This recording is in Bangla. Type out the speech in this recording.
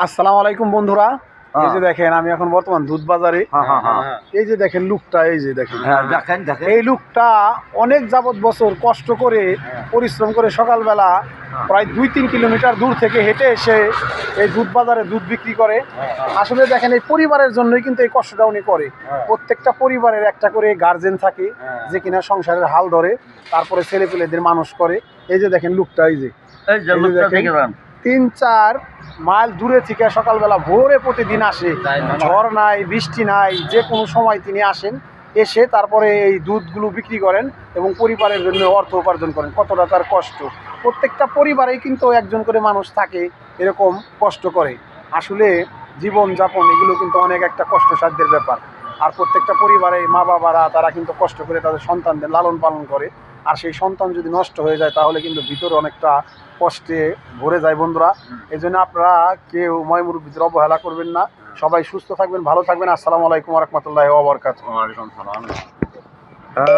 আসসালামু আলাইকুম বন্ধুরা। এই যে দেখেন আমি এখন বর্তমান দুধ বাজারে। এই যে দেখেন লোকটা, এই যে দেখেন এই লোকটা অনেক যাবত বছর কষ্ট করে পরিশ্রম করে সকালবেলা প্রায় 2-3 কিলোমিটার দূর থেকে হেঁটে এসে এই দুধ বাজারে দুধ বিক্রি করে। আসলে দেখেন এই পরিবারের জন্যই কিন্তু এই কষ্টটা উনি করে। প্রত্যেকটা পরিবারের একটা করে গার্জেন থাকে যে কিনা সংসারের হাল ধরে, তারপরে ছেলেপেলেদের মানুষ করে। এই যে দেখেন লোকটা, এই যে 3-4 মাইল দূরে থেকে সকালবেলা ভোরে প্রতিদিন আসে, ঝড় নাই বৃষ্টি নাই, যে কোনো সময় তিনি আসেন, এসে তারপরে এই দুধগুলো বিক্রি করেন এবং পরিবারের জন্য অর্থ উপার্জন করেন। কতটা তার কষ্ট! প্রত্যেকটা পরিবারেই কিন্তু একজন করে মানুষ থাকে এরকম কষ্ট করে। আসলে জীবনযাপন এগুলো কিন্তু অনেক একটা কষ্টসাধ্যের ব্যাপার। আর প্রত্যেকটা পরিবারে মা বাবারা তারা কিন্তু কষ্ট করে তাদের সন্তানদের লালন পালন করে। আর সেই সন্তান যদি নষ্ট হয়ে যায় তাহলে কিন্তু ভিতরে অনেকটা কষ্টে ভরে যায় বন্ধুরা। এই জন্য আপনারা কেউ ময়মুরব্বীদের অবহেলা করবেন না। সবাই সুস্থ থাকবেন, ভালো থাকবেন। আসসালামু আলাইকুম ওয়া রাহমাতুল্লাহি ওয়া বারাকাতুহু।